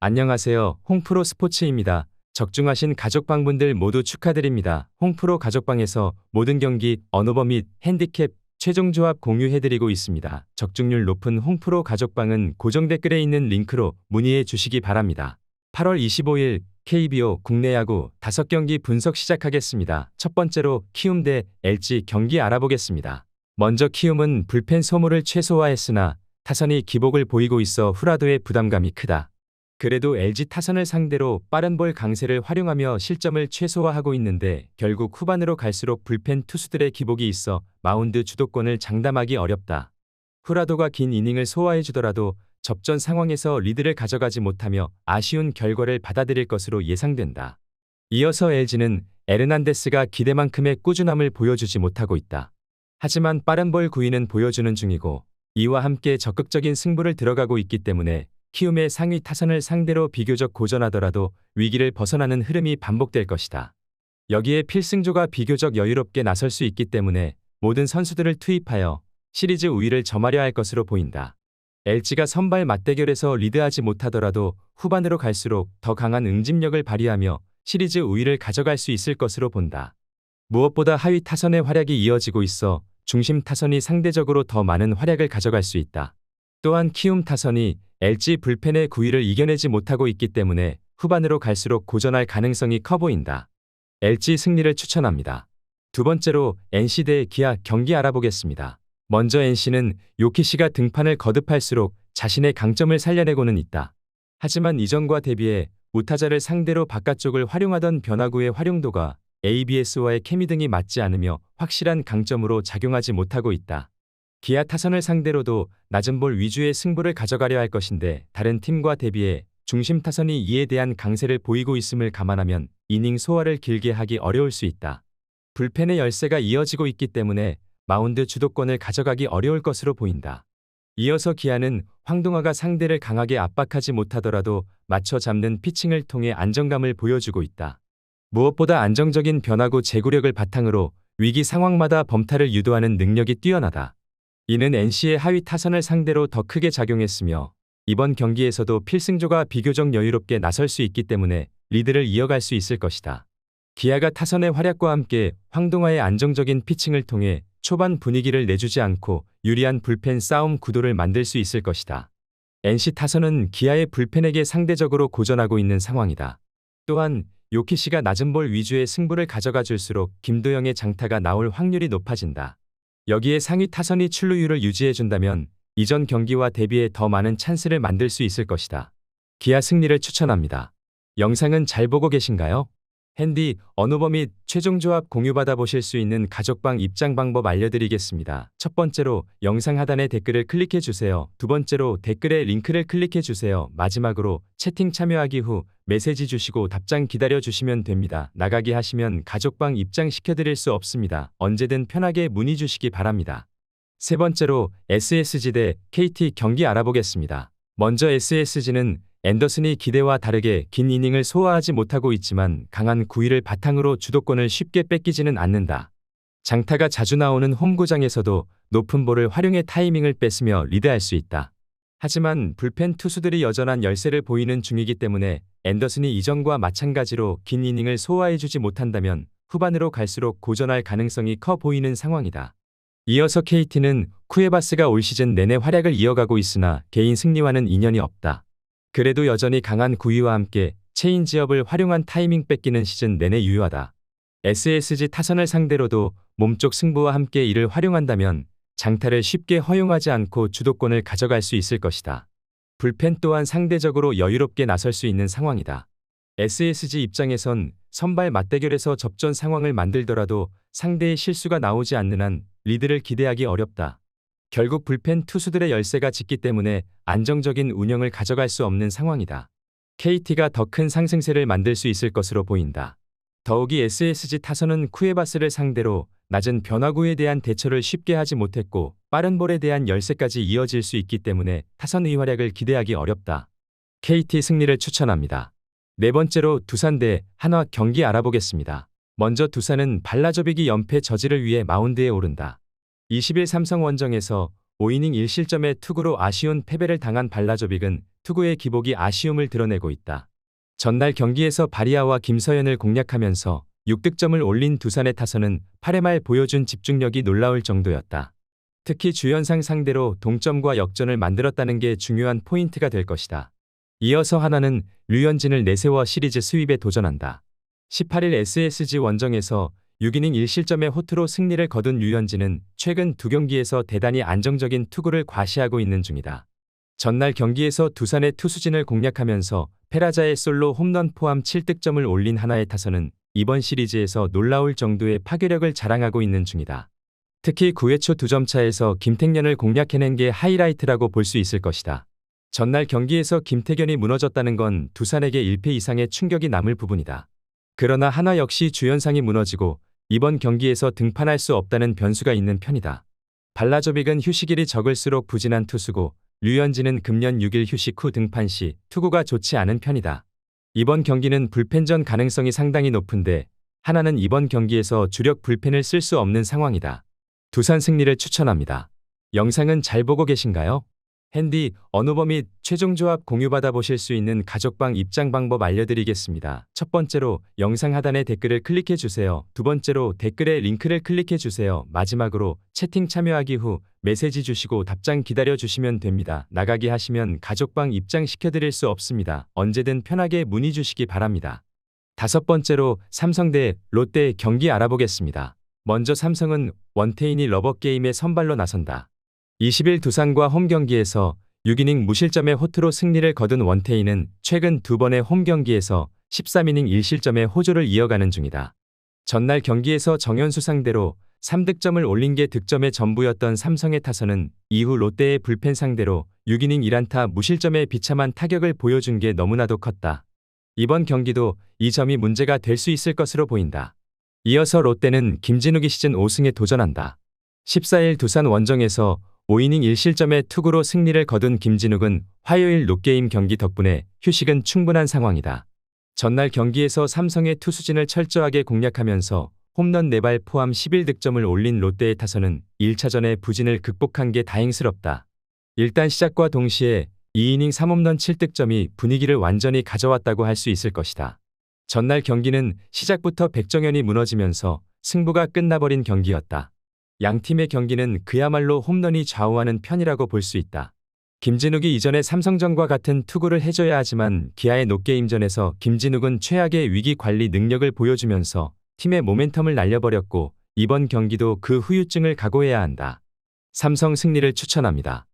안녕하세요. 홍프로 스포츠입니다. 적중하신 가족방분들 모두 축하드립니다. 홍프로 가족방에서 모든 경기, 언오버 및 핸디캡, 최종 조합 공유해드리고 있습니다. 적중률 높은 홍프로 가족방은 고정 댓글에 있는 링크로 문의해 주시기 바랍니다. 8월 25일 KBO 국내 야구 5경기 분석 시작하겠습니다. 첫 번째로 키움 대 LG 경기 알아보겠습니다. 먼저 키움은 불펜 소모를 최소화했으나 타선이 기복을 보이고 있어 후라도의 부담감이 크다. 그래도 LG 타선을 상대로 빠른 볼 강세를 활용하며 실점을 최소화하고 있는데 결국 후반으로 갈수록 불펜 투수들의 기복이 있어 마운드 주도권을 장담하기 어렵다. 후라도가 긴 이닝을 소화해주더라도 접전 상황에서 리드를 가져가지 못하며 아쉬운 결과를 받아들일 것으로 예상된다. 이어서 LG는 에르난데스가 기대만큼의 꾸준함을 보여주지 못하고 있다. 하지만 빠른 볼 구위는 보여주는 중이고 이와 함께 적극적인 승부를 들어가고 있기 때문에 키움의 상위 타선을 상대로 비교적 고전하더라도 위기를 벗어나는 흐름이 반복될 것이다. 여기에 필승조가 비교적 여유롭게 나설 수 있기 때문에 모든 선수들을 투입하여 시리즈 우위를 점하려 할 것으로 보인다. LG가 선발 맞대결에서 리드하지 못하더라도 후반으로 갈수록 더 강한 응집력을 발휘하며 시리즈 우위를 가져갈 수 있을 것으로 본다. 무엇보다 하위 타선의 활약이 이어지고 있어 중심 타선이 상대적으로 더 많은 활약을 가져갈 수 있다. 또한 키움 타선이 LG 불펜의 구위를 이겨내지 못하고 있기 때문에 후반으로 갈수록 고전할 가능성이 커 보인다. LG 승리를 추천합니다. 두 번째로 NC 대 기아 경기 알아보겠습니다. 먼저 NC는 요키시가 등판을 거듭할수록 자신의 강점을 살려내고는 있다. 하지만 이전과 대비해 우타자를 상대로 바깥쪽을 활용하던 변화구의 활용도가 ABS와의 케미 등이 맞지 않으며 확실한 강점으로 작용하지 못하고 있다. 기아 타선을 상대로도 낮은 볼 위주의 승부를 가져가려 할 것인데 다른 팀과 대비해 중심 타선이 이에 대한 강세를 보이고 있음을 감안하면 이닝 소화를 길게 하기 어려울 수 있다. 불펜의 열세가 이어지고 있기 때문에 마운드 주도권을 가져가기 어려울 것으로 보인다. 이어서 기아는 황동화가 상대를 강하게 압박하지 못하더라도 맞춰 잡는 피칭을 통해 안정감을 보여주고 있다. 무엇보다 안정적인 변화구 제구력을 바탕으로 위기 상황마다 범타를 유도하는 능력이 뛰어나다. 이는 NC의 하위 타선을 상대로 더 크게 작용했으며 이번 경기에서도 필승조가 비교적 여유롭게 나설 수 있기 때문에 리드를 이어갈 수 있을 것이다. 기아가 타선의 활약과 함께 황동화의 안정적인 피칭을 통해 초반 분위기를 내주지 않고 유리한 불펜 싸움 구도를 만들 수 있을 것이다. NC 타선은 기아의 불펜에게 상대적으로 고전하고 있는 상황이다. 또한 요키시가 낮은 볼 위주의 승부를 가져가 줄수록 김도영의 장타가 나올 확률이 높아진다. 여기에 상위 타선이 출루율을 유지해준다면 이전 경기와 대비해 더 많은 찬스를 만들 수 있을 것이다. 기아 승리를 추천합니다. 영상은 잘 보고 계신가요? 핸디, 언오버 및 최종 조합 공유받아 보실 수 있는 가족방 입장 방법 알려드리겠습니다. 첫 번째로 영상 하단의 댓글을 클릭해 주세요. 두 번째로 댓글에 링크를 클릭해 주세요. 마지막으로 채팅 참여하기 후 메시지 주시고 답장 기다려 주시면 됩니다. 나가기 하시면 가족방 입장시켜 드릴 수 없습니다. 언제든 편하게 문의 주시기 바랍니다. 세 번째로 SSG 대 KT 경기 알아보겠습니다. 먼저 SSG는 앤더슨이 기대와 다르게 긴 이닝을 소화하지 못하고 있지만 강한 구위를 바탕으로 주도권을 쉽게 뺏기지는 않는다. 장타가 자주 나오는 홈구장에서도 높은 볼을 활용해 타이밍을 뺏으며 리드할 수 있다. 하지만 불펜 투수들이 여전한 열세를 보이는 중이기 때문에 앤더슨이 이전과 마찬가지로 긴 이닝을 소화해주지 못한다면 후반으로 갈수록 고전할 가능성이 커 보이는 상황이다. 이어서 KT는 쿠에바스가 올 시즌 내내 활약을 이어가고 있으나 개인 승리와는 인연이 없다. 그래도 여전히 강한 구위와 함께 체인지업을 활용한 타이밍 뺏기는 시즌 내내 유효하다. SSG 타선을 상대로도 몸쪽 승부와 함께 이를 활용한다면 장타를 쉽게 허용하지 않고 주도권을 가져갈 수 있을 것이다. 불펜 또한 상대적으로 여유롭게 나설 수 있는 상황이다. SSG 입장에선 선발 맞대결에서 접전 상황을 만들더라도 상대의 실수가 나오지 않는 한 리드를 기대하기 어렵다. 결국 불펜 투수들의 열세가 짙기 때문에 안정적인 운영을 가져갈 수 없는 상황이다. KT가 더 큰 상승세를 만들 수 있을 것으로 보인다. 더욱이 SSG 타선은 쿠에바스를 상대로 낮은 변화구에 대한 대처를 쉽게 하지 못했고 빠른 볼에 대한 열세까지 이어질 수 있기 때문에 타선의 활약을 기대하기 어렵다. KT 승리를 추천합니다. 네 번째로 두산 대 한화 경기 알아보겠습니다. 먼저 두산은 발라조비기 연패 저지를 위해 마운드에 오른다. 20일 삼성 원정에서 5이닝 1실점의 투구로 아쉬운 패배를 당한 발라조빅은 투구의 기복이 아쉬움을 드러내고 있다. 전날 경기에서 바리아와 김서현을 공략하면서 6득점을 올린 두산의 타선은 8회 말 보여준 집중력이 놀라울 정도였다. 특히 주연상 상대로 동점과 역전을 만들었다는 게 중요한 포인트가 될 것이다. 이어서 하나는 류현진을 내세워 시리즈 수입에 도전한다. 18일 SSG 원정에서 6이닝 1실점의 호투로 승리를 거둔 류현진은 최근 2경기에서 대단히 안정적인 투구를 과시하고 있는 중이다. 전날 경기에서 두산의 투수진을 공략하면서 페라자의 솔로 홈런 포함 7득점을 올린 하나의 타선은 이번 시리즈에서 놀라울 정도의 파괴력을 자랑하고 있는 중이다. 특히 9회 초 2점 차에서 김택년을 공략해낸 게 하이라이트라고 볼 수 있을 것이다. 전날 경기에서 김태견이 무너졌다는 건 두산에게 1패 이상의 충격이 남을 부분이다. 그러나 하나 역시 주연상이 무너지고 이번 경기에서 등판할 수 없다는 변수가 있는 편이다. 발라조빅은 휴식일이 적을수록 부진한 투수고 류현진은 금년 6일 휴식 후 등판 시 투구가 좋지 않은 편이다. 이번 경기는 불펜전 가능성이 상당히 높은데 하나는 이번 경기에서 주력 불펜을 쓸 수 없는 상황이다. 두산 승리를 추천합니다. 영상은 잘 보고 계신가요? 핸디, 언오버 및 최종 조합 공유받아 보실 수 있는 가족방 입장 방법 알려드리겠습니다. 첫 번째로 영상 하단에 댓글을 클릭해 주세요. 두 번째로 댓글에 링크를 클릭해 주세요. 마지막으로 채팅 참여하기 후 메시지 주시고 답장 기다려 주시면 됩니다. 나가기 하시면 가족방 입장 시켜드릴 수 없습니다. 언제든 편하게 문의 주시기 바랍니다. 다섯 번째로 삼성 대 롯데 경기 알아보겠습니다. 먼저 삼성은 원태인이 러버게임에 선발로 나선다. 20일 두산과 홈경기에서 6이닝 무실점의 호투로 승리를 거둔 원태인은 최근 2번의 홈경기에서 13이닝 1실점의 호조를 이어가는 중이다. 전날 경기에서 정현수 상대로 3득점을 올린 게 득점의 전부였던 삼성의 타선은 이후 롯데의 불펜 상대로 6이닝 1안타 무실점의 비참한 타격을 보여준 게 너무나도 컸다. 이번 경기도 이 점이 문제가 될 수 있을 것으로 보인다. 이어서 롯데는 김진욱이 시즌 5승에 도전한다. 14일 두산 원정에서 5이닝 1실점의 투구로 승리를 거둔 김진욱은 화요일 롯게임 경기 덕분에 휴식은 충분한 상황이다. 전날 경기에서 삼성의 투수진을 철저하게 공략하면서 홈런 4발 포함 11득점을 올린 롯데의 타선은 1차전의 부진을 극복한 게 다행스럽다. 일단 시작과 동시에 2이닝 3홈런 7득점이 분위기를 완전히 가져왔다고 할 수 있을 것이다. 전날 경기는 시작부터 백정현이 무너지면서 승부가 끝나버린 경기였다. 양팀의 경기는 그야말로 홈런이 좌우하는 편이라고 볼 수 있다. 김진욱이 이전에 삼성전과 같은 투구를 해줘야 하지만 기아의 롯게임전에서 김진욱은 최악의 위기 관리 능력을 보여주면서 팀의 모멘텀을 날려버렸고 이번 경기도 그 후유증을 각오해야 한다. 삼성 승리를 추천합니다.